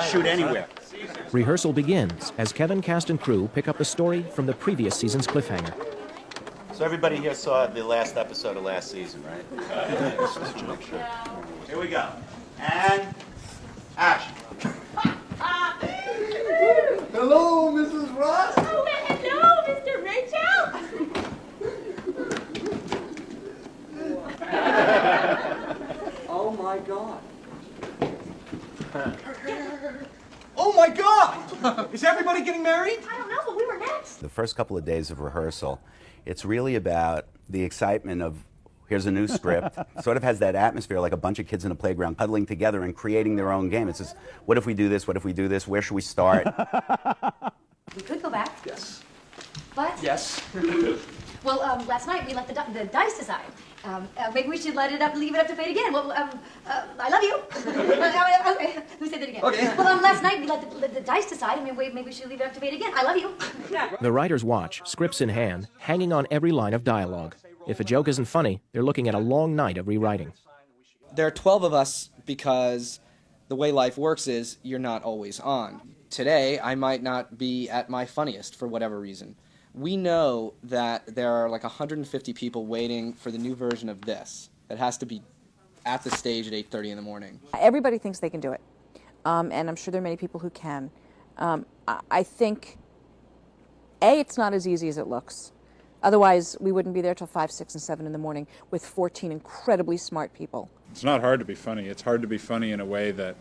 Shoot anywhere. Rehearsal begins as Kevin, cast, and crew pick up the story from the previous season's cliffhanger. So everybody here saw the last episode of last season, right? Here we go. And action. Hello, Mrs. Ross. Oh, hello, Mr. Rachel. Oh my God. Oh my God! Is everybody getting married? I don't know, but we were next. The first couple of days of rehearsal, it's really about the excitement of here's a new script. Sort of has that atmosphere like a bunch of kids in a playground huddling together and creating their own game. It's just, what if we do this? What if we do this? Where should we start? We could go back. Yes. But? Yes. Well, last night we let the dice decide. Maybe we should leave it up to fate again. Well, I love you. Okay, let me say that again. Okay. Well, last night we let the dice decide. I mean, maybe we should leave it up to fate again. I love you. The writers watch, scripts in hand, hanging on every line of dialogue. If a joke isn't funny, they're looking at a long night of rewriting. There are 12 of us because the way life works is you're not always on. Today, I might not be at my funniest for whatever reason. We know that there are like 150 people waiting for the new version of this that has to be at the stage at 8:30 in the morning. Everybody thinks they can do it, and I'm sure there are many people who can. I think, A, it's not as easy as it looks. Otherwise, we wouldn't be there till 5, 6, and 7 in the morning with 14 incredibly smart people. It's not hard to be funny. It's hard to be funny in a way that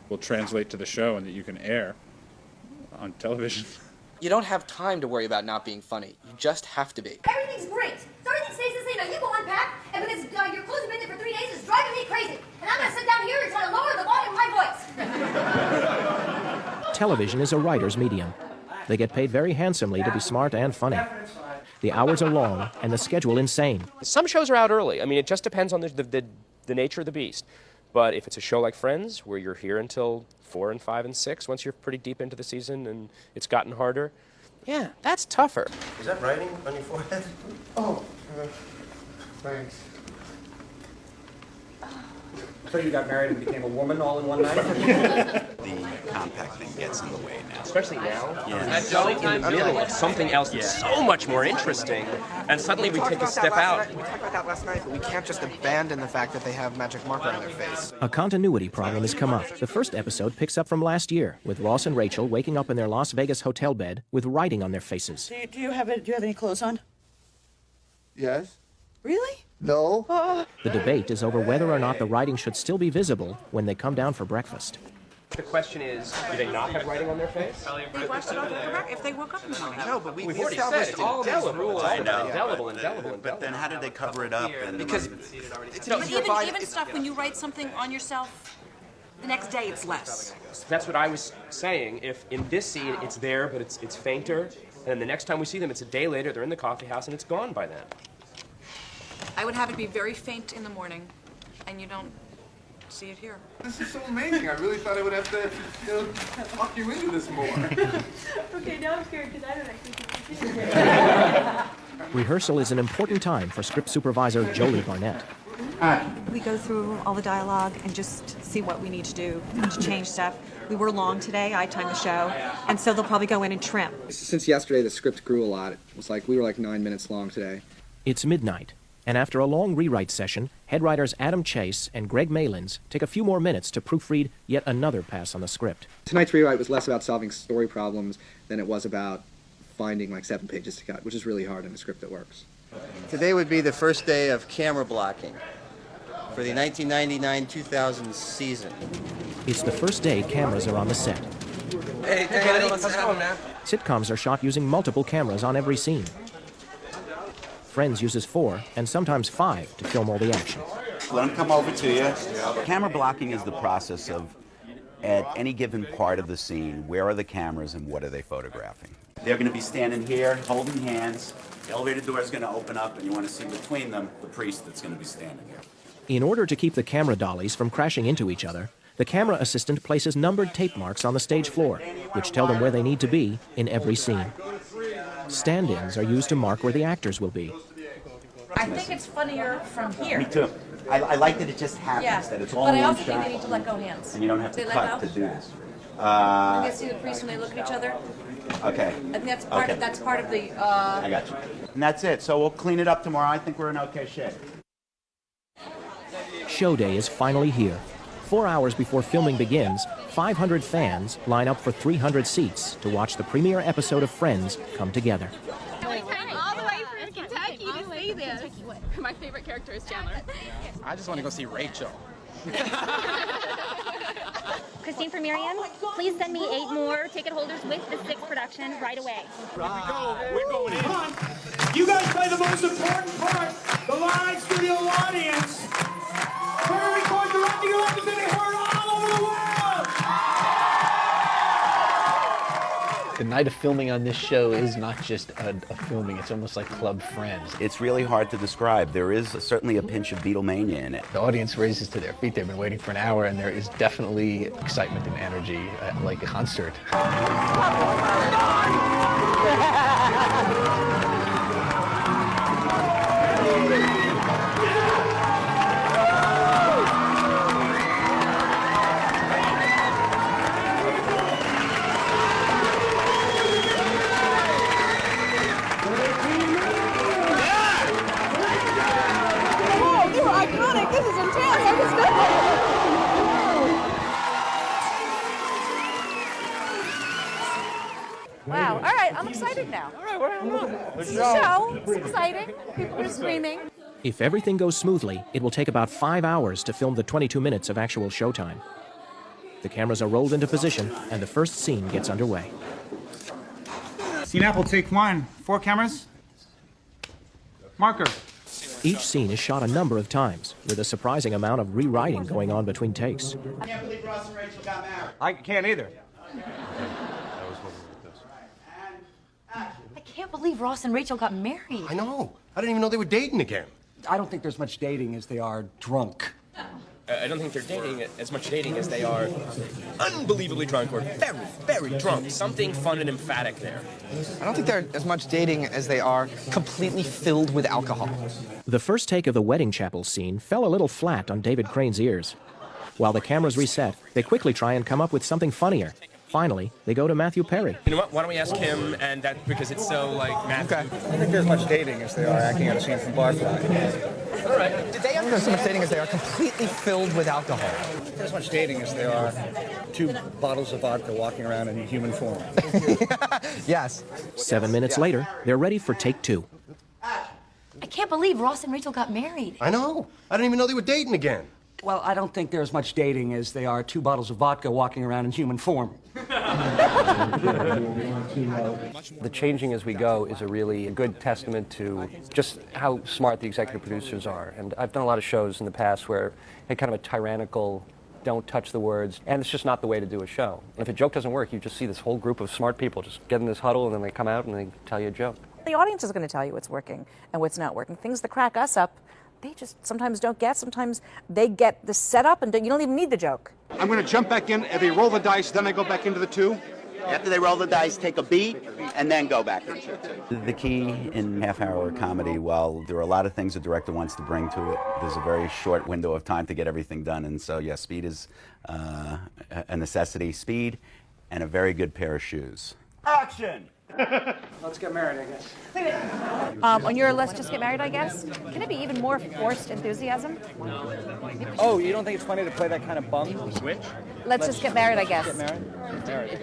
will translate to the show and that you can air on television. You don't have time to worry about not being funny. You just have to be. Everything's great. So everything stays the same. Now you go unpack, and because your clothes have been there for 3 days, it's driving me crazy. And I'm going to sit down here and try to lower the volume of my voice. Television is a writer's medium. They get paid very handsomely to be smart and funny. The hours are long and the schedule insane. Some shows are out early. I mean, it just depends on the nature of the beast. But if it's a show like Friends, where you're here until 4 and 5 and 6, once you're pretty deep into the season and it's gotten harder, yeah, that's tougher. Is that writing on your forehead? Oh, thanks. So you got married and became a woman all in one night? The compact thing gets in the way now. Especially now. Yeah. So in the middle of something else that's so much more interesting, and suddenly we take a step out. We talked about that last night, but we can't just abandon the fact that they have magic marker on their face. A continuity problem has come up. The first episode picks up from last year, with Ross and Rachel waking up in their Las Vegas hotel bed with writing on their faces. Do you have any clothes on? Yes. Really? No. The debate is over whether or not the writing should still be visible when they come down for breakfast. The question is, do they not have writing on their face? They washed it off if they woke up in the morning. No, but We've already said it's indelible. I know. Indelible. But then how did they cover it up? And Because But even stuff when you write something on yourself, the next day it's less. That's what I was saying. If in this scene it's there, but it's fainter, and then the next time we see them, it's a day later, they're in the coffee house, and it's gone by then. I would have it be very faint in the morning, and you don't see it here. This is so amazing. I really thought I would have to talk you into this more. Okay, now I'm scared because I don't actually see it. Rehearsal is an important time for script supervisor Jolie Barnett. We go through all the dialogue and just see what we need to do to change stuff. We were long today, I timed the show, and so they'll probably go in and trim. Since yesterday, the script grew a lot. It was like we were like 9 minutes long today. It's midnight, and after a long rewrite session, head writers Adam Chase and Greg Malins take a few more minutes to proofread yet another pass on the script. Tonight's rewrite was less about solving story problems than it was about finding like 7 pages to cut, which is really hard in a script that works. Today would be the first day of camera blocking for the 1999-2000 season. It's the first day cameras are on the set. Hey, how's it going, man? Sitcoms are shot using multiple cameras on every scene. Friends uses 4 and sometimes 5 to film all the action. let them come over to you. Camera blocking is the process of, at any given part of the scene, where are the cameras and what are they photographing? They're going to be standing here, holding hands. The elevator door is going to open up, and you want to see between them the priest that's going to be standing here. In order to keep the camera dollies from crashing into each other, the camera assistant places numbered tape marks on the stage floor, which tell them where they need to be in every scene. Stand-ins are used to mark where the actors will be. I think it's funnier from here. Me too. I like that it just happens, Yeah. that it's all But I in one also think shot. they need to let go hands. And you don't have to They let cut go? to do this. You see the priest when they look at each other? Okay. I think that's part of the. I got you. And that's it. So we'll clean it up tomorrow. I think we're in okay shape. Show day is finally here. 4 hours before filming begins, 500 fans line up for 300 seats to watch the premiere episode of Friends come together. All the way from Kentucky to see this. My favorite character is Chandler. I just want to go see Rachel. Christine for Miriam, please send me 8 more ticket holders with the 6th production right away. Here we go. We're going in. You guys play the most important part, the live studio audience. We're recording directing you representing her all over the world. The night of filming on this show is not just a filming, it's almost like club friends. It's really hard to describe. There is certainly a pinch of Beatlemania in it. The audience raises to their feet. They've been waiting for an hour, and there is definitely excitement and energy, like a concert. Iconic. This is intense. I just got Wow. All right. I'm excited now. All right. It's a show. It's exciting. People are screaming. If everything goes smoothly, it will take about 5 hours to film the 22 minutes of actual showtime. The cameras are rolled into position, and the first scene gets underway. Scene Apple, take 1. 4 cameras. Marker. Each scene is shot a number of times, with a surprising amount of rewriting going on between takes. I can't believe Ross and Rachel got married. I can't either. I can't believe Ross and Rachel got married. I know. I didn't even know they were dating again. I don't think there's much dating as they are drunk. I don't think they're dating as much dating as they are unbelievably drunk or very, very drunk. Something fun and emphatic there. I don't think they're as much dating as they are completely filled with alcohol. The first take of the wedding chapel scene fell a little flat on David Crane's ears. While the cameras reset, they quickly try and come up with something funnier. Finally, they go to Matthew Perry. You know what? Why don't we ask him, and that because it's so like Matthew. I don't think there's much dating as they are acting out a scene from Barfly. All right. Did they understand so much dating as they are completely filled with alcohol? There's much dating as they are 2 bottles of vodka walking around in human form. Yes. 7 minutes later, they're ready for take 2. I can't believe Ross and Rachel got married. I know. I didn't even know they were dating again. Well, I don't think there's much dating as they are 2 bottles of vodka walking around in human form. The changing as we go is a really good testament to just how smart the executive producers are. And I've done a lot of shows in the past where had kind of a tyrannical, don't touch the words, and it's just not the way to do a show. And if a joke doesn't work, you just see this whole group of smart people just get in this huddle, and then they come out and they tell you a joke. The audience is going to tell you what's working and what's not working. Things that crack us up, they just sometimes don't get. Sometimes they get the setup and you don't even need the joke. I'm going to jump back in, and they roll the dice, then I go back into the 2. After they roll the dice, take a beat, and then go back into it. The key in half-hour comedy, while there are a lot of things a director wants to bring to it, there's a very short window of time to get everything done. And so, yeah, speed is a necessity. Speed and a very good pair of shoes. Action! Let's get married, I guess. Wait a minute. On your let's just get married, I guess, can it be even more forced enthusiasm? Oh, you don't think it's funny to play that kind of bum? Which? Let's just get married, I guess. Get married?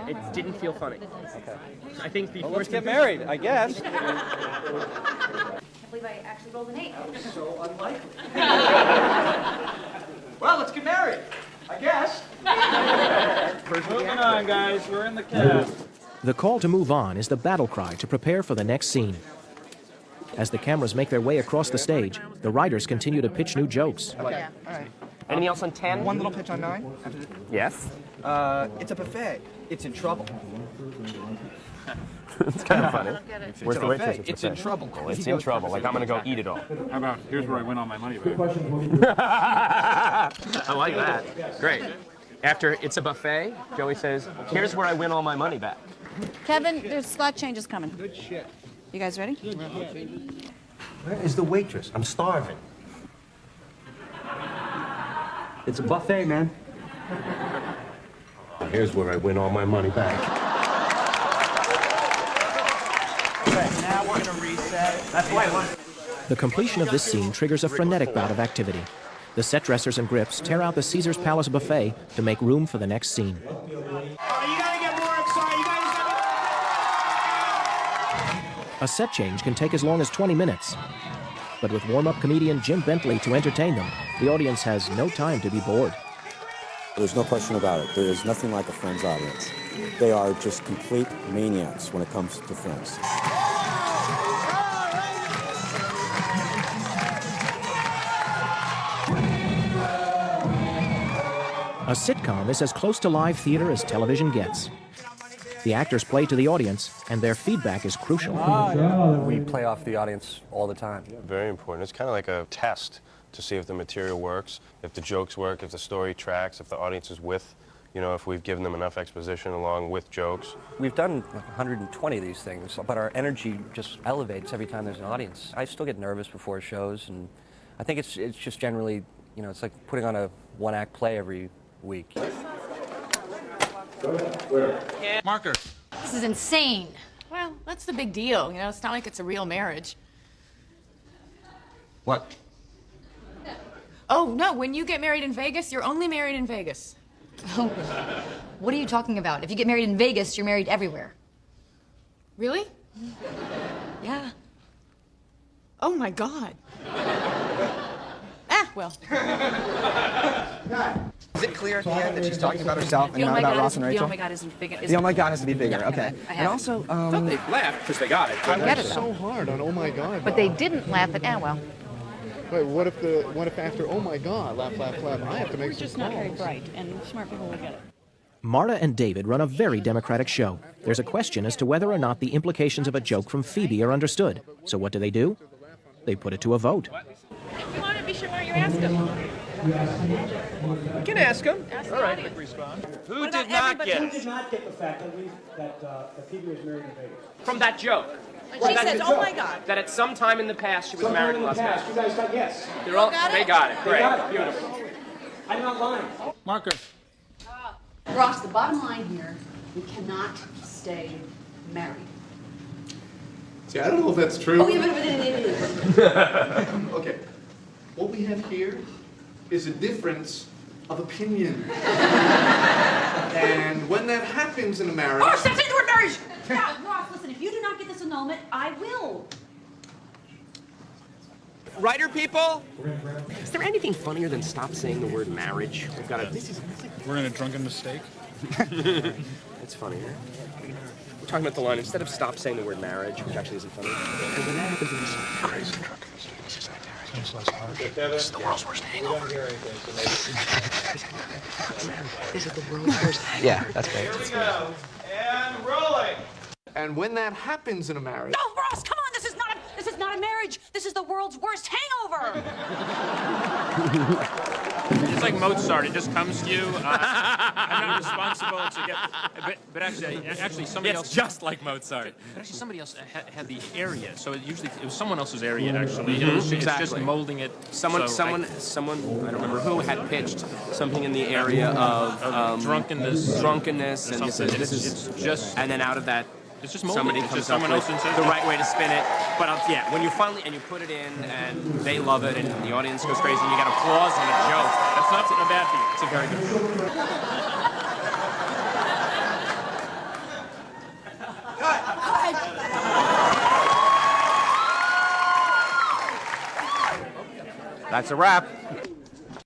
It didn't feel funny. Okay. I think before. Well, let's get married, I guess. I can't believe I actually rolled an 8. So unlikely. Well, let's get married, I guess. Moving on, guys. We're in the cab. The call to move on is the battle cry to prepare for the next scene. As the cameras make their way across the stage, the writers continue to pitch new jokes. Okay. All right. Anything else on 10? One little pitch on 9? Yes. It's a buffet. It's in trouble. It's kind of funny. Where's the waitress? It's in trouble. Well, it's in trouble. Like, I'm going to go eat it all. How about, here's where I win all my money back. I like that. Great. After it's a buffet, Joey says, here's where I win all my money back. Kevin, there's slot changes coming. Good shit. You guys ready? Where is the waitress? I'm starving. It's a buffet, man. here's where I win all my money back. Okay, now we're gonna reset. That's why I want. The completion of this scene triggers a frenetic bout of activity. The set dressers and grips tear out the Caesar's Palace buffet to make room for the next scene. You gotta get more excited. You guys A set change can take as long as 20 minutes. But with warm-up comedian Jim Bentley to entertain them, the audience has no time to be bored. There's no question about it. There is nothing like a Friends audience. They are just complete maniacs when it comes to Friends. A sitcom is as close to live theater as television gets. The actors play to the audience, and their feedback is crucial. We play off the audience all the time. Yeah, very important. It's kind of like a test to see if the material works, if the jokes work, if the story tracks, if the audience is with, you know, if we've given them enough exposition along with jokes. We've done like 120 of these things, but our energy just elevates every time there's an audience. I still get nervous before shows, and I think it's just generally, you know, it's like putting on a one-act play every week. Marker. This is insane. Well, that's the big deal. You know, it's not like it's a real marriage. What? Oh, no, when you get married in Vegas, you're only married in Vegas. What are you talking about? If you get married in Vegas, you're married everywhere. Really? Yeah. Oh, my God. Well. Is it clear at the end that she's talking about herself and The oh not my about God Ross and Rachel? The oh my God isn't big. The oh my God has to be bigger, Yeah, okay. I have And it. also, They laughed because they got it. I get laughed it, so hard on oh my God. But they didn't laugh at, well. Wait, what if after oh my God, laugh, laugh, laugh, I have to make some calls? bright, and smart people will get it. Marta and David run a very democratic show. There's a question as to whether or not the implications of a joke from Phoebe are understood. So what do? They put it to a vote. You want to be sure why you ask them. You can ask them. All right. Who did not get Who it? did not get the fact that Phoebe was married in Vegas? From that joke. She says, oh my God. That at some time in the past she was married in Las Vegas. You guys got yes. They're all, they got it. They Great. got it. Beautiful. I'm not lying. Marker. Ross, the bottom line here, you cannot stay married. See, I don't know if that's true. Oh, yeah, Okay. What we have here is a difference of opinion. And when that happens in a marriage... Oh, stop saying the word marriage! Yeah, Ross, listen, if you do not get this annulment, I will. Writer people? Is there anything funnier than stop saying the word marriage? We've got a... We're in a drunken mistake. It's funny, huh? We're talking about the line, instead of stop saying the word marriage, which actually isn't funny. And when that happens in this crazy drunken mistake, this is less harsh. This is the world's worst hangover. This is the world's worst hangover. Yeah, that's great. Here we go. And rolling. And when that happens in a marriage... No, Ross, come on, this is not a marriage. This is the world's worst hangover. It's like Mozart. It just comes to you. I'm not responsible to get. But actually, somebody else. It's just like Mozart. But actually, somebody else had the area. So it was someone else's area. Actually, it's just molding it. Someone. I don't remember who had pitched something in the area of drunkenness. Drunkenness, and this is just. And then out of that. It's just molding. Somebody comes up with the right way to spin it. But yeah, when you finally, and you put it in, and they love it, and the audience goes crazy, and you got applause and a joke. That's not a bad thing. It's a very good. That's a wrap.